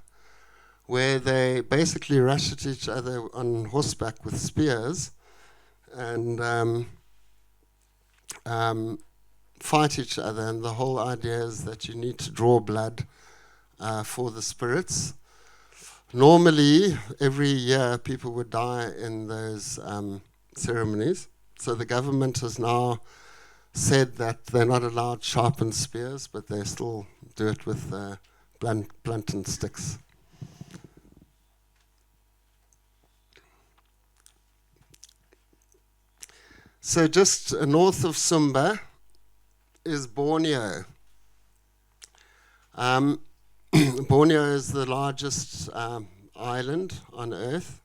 where they basically rush at each other on horseback with spears and fight each other. And the whole idea is that you need to draw blood for the spirits. Normally, every year people would die in those ceremonies. So the government has now said that they're not allowed sharpened spears, but they still do it with blunted sticks. So just north of Sumba is Borneo. Borneo is the largest island on Earth.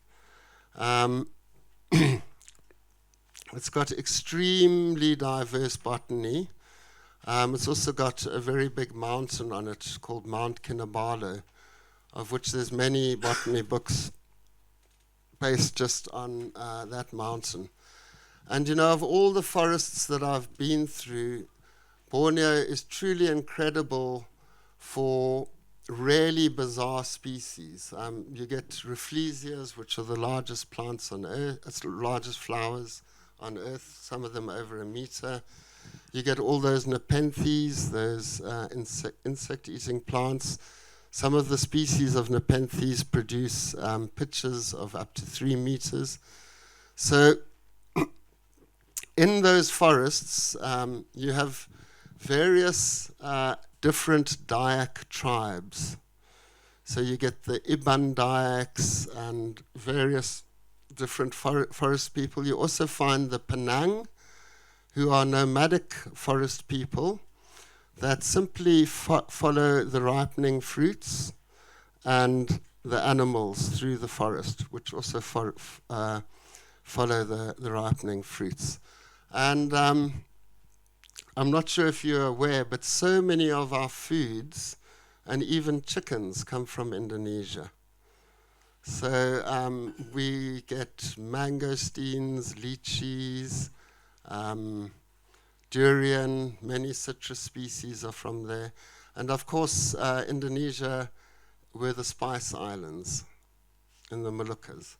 It's got extremely diverse botany. It's also got a very big mountain on it called Mount Kinabalu, of which there's many botany books based just on that mountain. And of all the forests that I've been through, Borneo is truly incredible for really bizarre species. You get Rafflesias, which are the largest plants on earth, largest flowers on earth, some of them over 1 meter. You get all those nepenthes, those insect-eating plants. Some of the species of nepenthes produce pitches of up to 3 meters. So in those forests, you have various different Dayak tribes. So you get the Iban Dayaks and various different forest people. You also find the Penang, who are nomadic forest people that simply follow the ripening fruits and the animals through the forest, which also follow the ripening fruits. And I'm not sure if you're aware, but so many of our foods and even chickens come from Indonesia. So we get mangosteens, lychees, durian, many citrus species are from there. And of course, Indonesia were the Spice Islands in the Moluccas.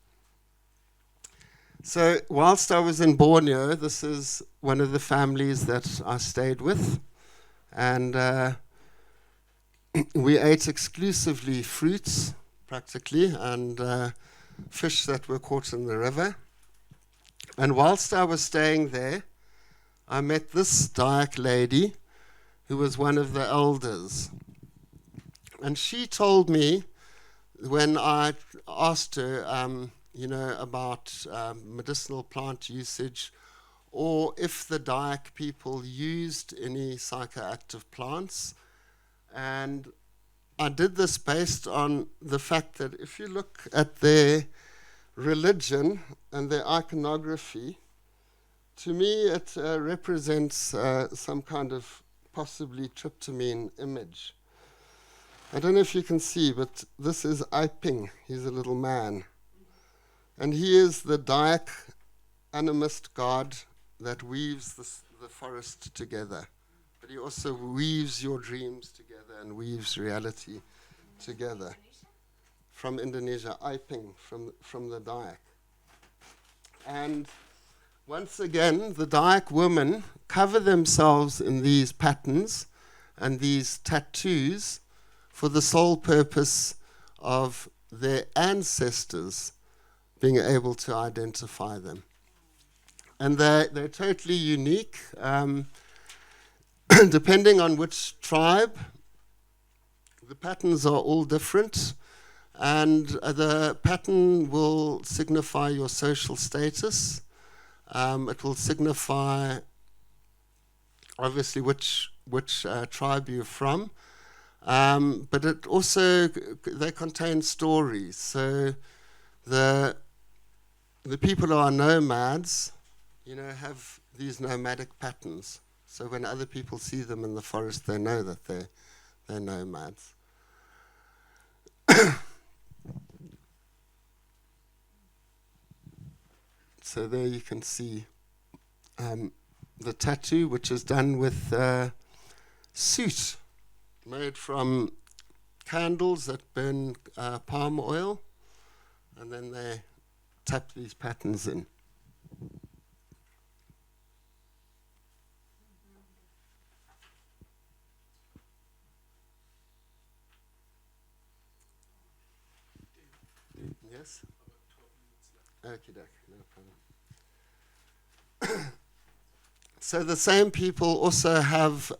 So whilst I was in Borneo, this is one of the families that I stayed with. And we ate exclusively fruits, practically, and fish that were caught in the river. And whilst I was staying there, I met this Dayak lady who was one of the elders. And she told me, when I asked her, about medicinal plant usage, or if the Dayak people used any psychoactive plants. And I did this based on the fact that if you look at their religion and their iconography, to me it represents some kind of possibly tryptamine image. I don't know if you can see, but this is Aiping. He's a little man. And he is the Dayak animist god that weaves the forest together. But he also weaves your dreams together and weaves reality together. From Indonesia, Aiping, from the Dayak. And once again, the Dayak women cover themselves in these patterns and these tattoos for the sole purpose of their ancestors being able to identify them. And they're totally unique. Depending on which tribe, the patterns are all different. And the pattern will signify your social status. It will signify, obviously, which tribe you're from. But it also, they contain stories. So the people who are nomads, have these nomadic patterns. So when other people see them in the forest, they know that they're nomads. So there you can see the tattoo, which is done with soot made from candles that burn palm oil, and then they tap these patterns in. Yes? Okay, no problem. So the same people also have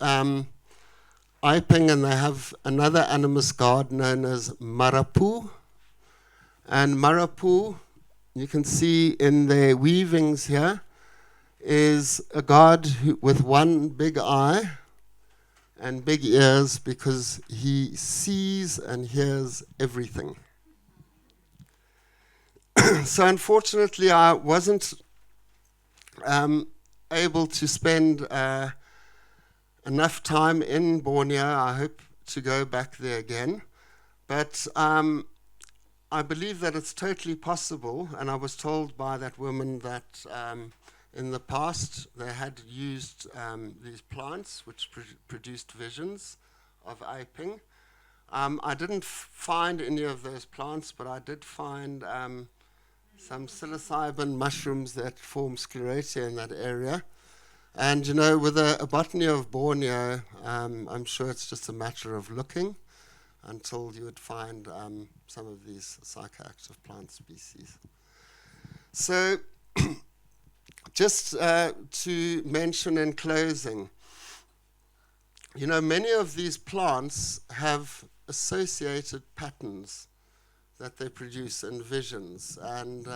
Aiping, and they have another animist god known as Marapu. And Marapu, you can see in their weavings here, is a god with one big eye and big ears, because he sees and hears everything. So unfortunately, I wasn't able to spend enough time in Borneo. I hope to go back there again. But I believe that it's totally possible, and I was told by that woman that in the past, they had used these plants which produced visions of aping. I didn't find any of those plants, but I did find some psilocybin mushrooms that form sclerotia in that area. And, you know, with a botany of Borneo, I'm sure it's just a matter of looking until you would find some of these psychoactive plant species. So, just to mention in closing, you know, many of these plants have associated patterns that they produce in visions. And,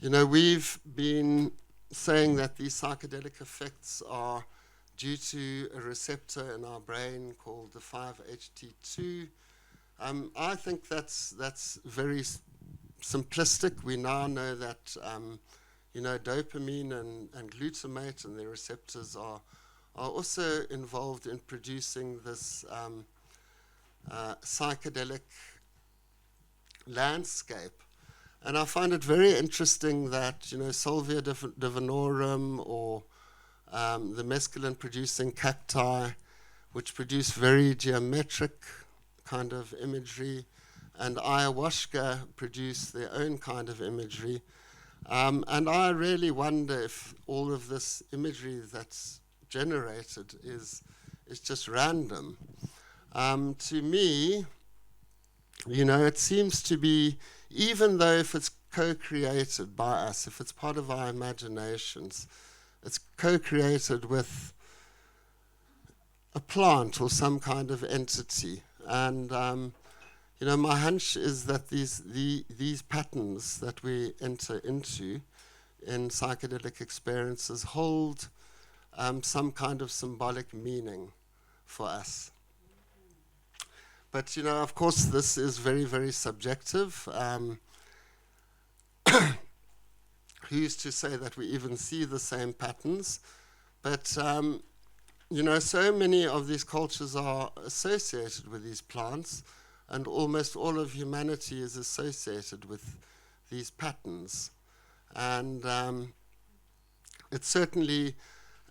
you know, we've been saying that these psychedelic effects are due to a receptor in our brain called the 5-HT2. I think that's very simplistic. We now know that, you know, dopamine and glutamate and their receptors are also involved in producing this psychedelic landscape. And I find it very interesting that, you know, Salvia divinorum or the mescaline-producing cacti, which produce very geometric kind of imagery, and ayahuasca produce their own kind of imagery. And I really wonder if all of this imagery that's generated is just random. To me, you know, it seems to be, even though if it's co-created by us, if it's part of our imaginations, it's co-created with a plant or some kind of entity. And, you know, my hunch is that these patterns that we enter into in psychedelic experiences hold some kind of symbolic meaning for us. But, you know, of course, this is very, very subjective. Who's to say that we even see the same patterns? But, you know, so many of these cultures are associated with these plants, and almost all of humanity is associated with these patterns. And it's certainly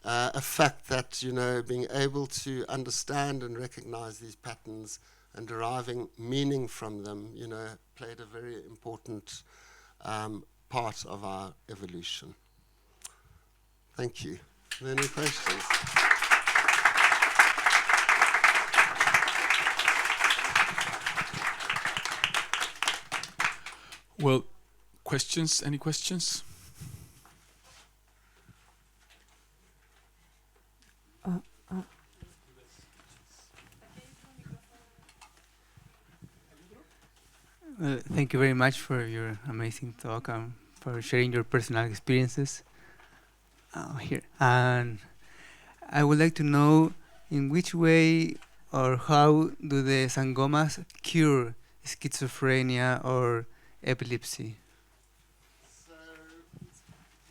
a fact that, you know, being able to understand and recognize these patterns and deriving meaning from them, you know, played a very important part of our evolution. Thank you. Are there any questions? Well, questions? Any questions? Thank you very much for your amazing talk and for sharing your personal experiences here. And I would like to know in which way or how do the sangomas cure schizophrenia or epilepsy? So,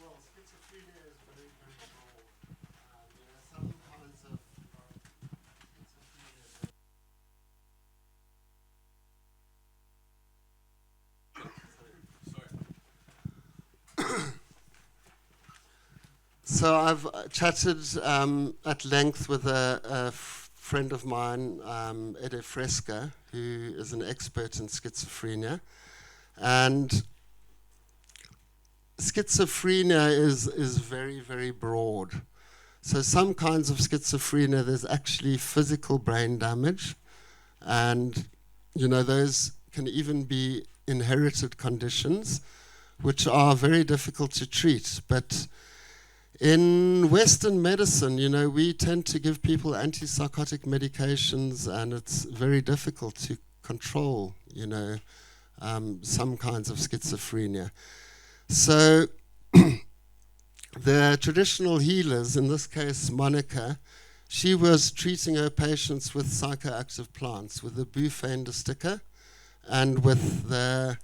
well, schizophrenia is very, very broad. There are some kinds of schizophrenia. So I've chatted at length with a friend of mine, Ede Fresca, who is an expert in schizophrenia. And schizophrenia is very, very broad. So some kinds of schizophrenia, there's actually physical brain damage. And, you know, those can even be inherited conditions, which are very difficult to treat. But in Western medicine, you know, we tend to give people antipsychotic medications, and it's very difficult to control, you know, some kinds of schizophrenia. So the traditional healers, in this case Monica, she was treating her patients with psychoactive plants, with the bufane disticha and with the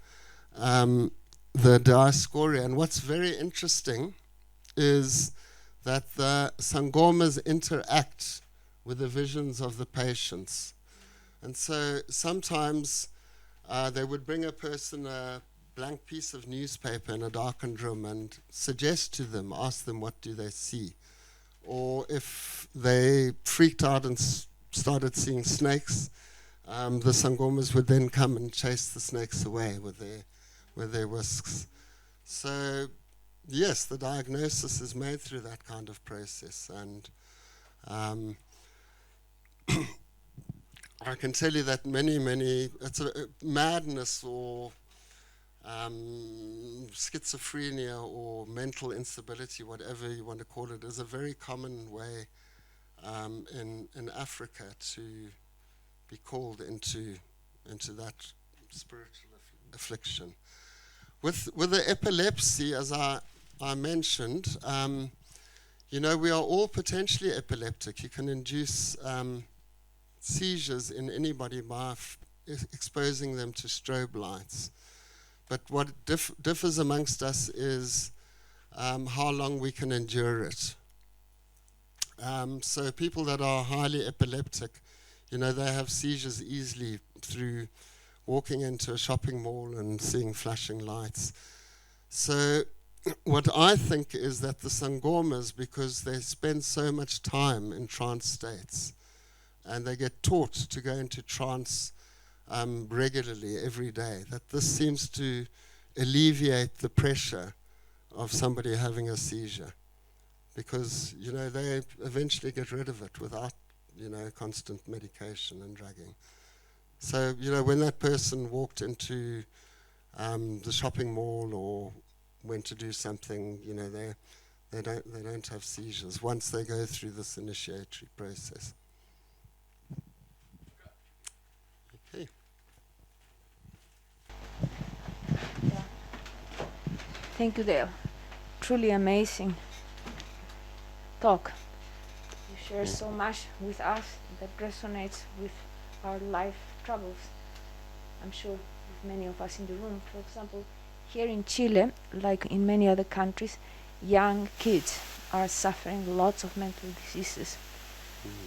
diascoria. And what's very interesting is that the sangomas interact with the visions of the patients. And so sometimes they would bring a person a blank piece of newspaper in a darkened room and suggest to them, ask them what do they see. Or if they freaked out and started seeing snakes, the sangomas would then come and chase the snakes away with their whisks. So, yes, the diagnosis is made through that kind of process. And I can tell you that many, it's a madness or schizophrenia or mental instability, whatever you want to call it, is a very common way in Africa to be called into that spiritual affliction. With the epilepsy, as I mentioned, we are all potentially epileptic. You can induce seizures in anybody by exposing them to strobe lights. But what differs amongst us is how long we can endure it. So people that are highly epileptic, they have seizures easily through walking into a shopping mall and seeing flashing lights. So what I think is that the sangomas, because they spend so much time in trance states, and they get taught to go into trance regularly every day, that this seems to alleviate the pressure of somebody having a seizure, because they eventually get rid of it without constant medication and drugging. So when that person walked into the shopping mall or went to do something, they don't have seizures once they go through this initiatory process. Okay. Yeah. Thank you, Dale. Truly amazing talk. You share so much with us that resonates with our life troubles. I'm sure with many of us in the room. For example, here in Chile, like in many other countries, young kids are suffering lots of mental diseases.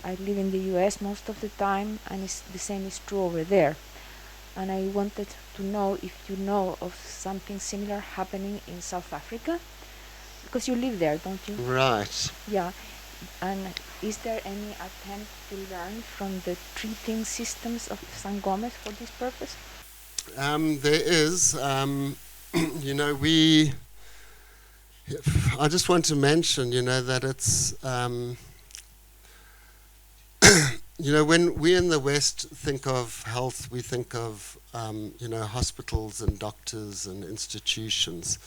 I live in the US most of the time, and the same is true over there. And I wanted to know if you know of something similar happening in South Africa, because you live there, don't you? Right. Yeah. And is there any attempt to learn from the treating systems of sangomas for this purpose? There is. I just want to mention, that it's, when we in the West think of health, we think of, hospitals and doctors and institutions.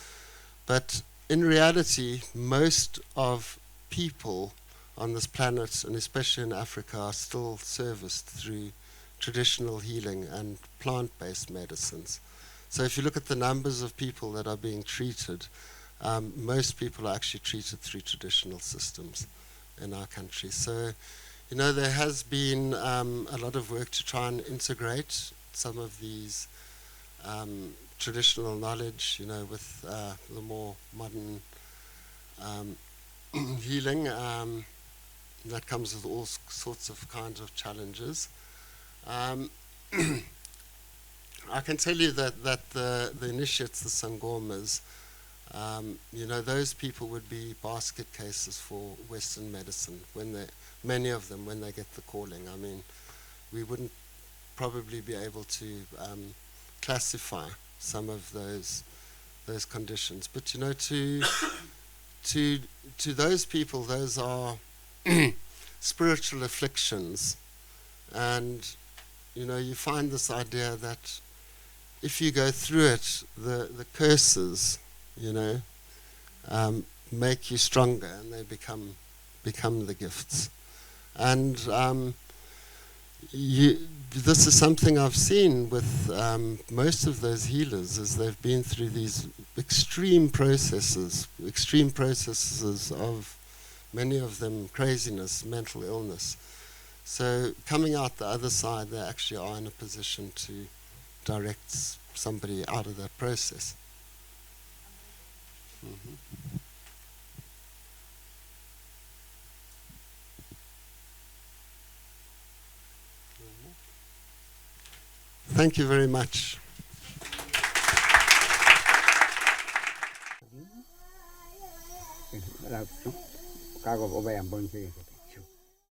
But in reality, most of people on this planet, and especially in Africa, are still serviced through traditional healing and plant-based medicines. So if you look at the numbers of people that are being treated, most people are actually treated through traditional systems in our country. So, there has been a lot of work to try and integrate some of these traditional knowledge, with the more modern healing. That comes with all sorts of kinds of challenges. I can tell you that the initiates, the sangomas, those people would be basket cases for Western medicine many of them, when they get the calling. I mean, we wouldn't probably be able to classify some of those conditions. But to those people, those are spiritual afflictions, and you find this idea that if you go through it, the curses, make you stronger, and they become the gifts. And this is something I've seen with most of those healers, is they've been through these extreme processes of, many of them, craziness, mental illness. So coming out the other side, they actually are in a position to direct somebody out of that process. Mm-hmm. Thank you very much. là nó cá có vẻ bông gì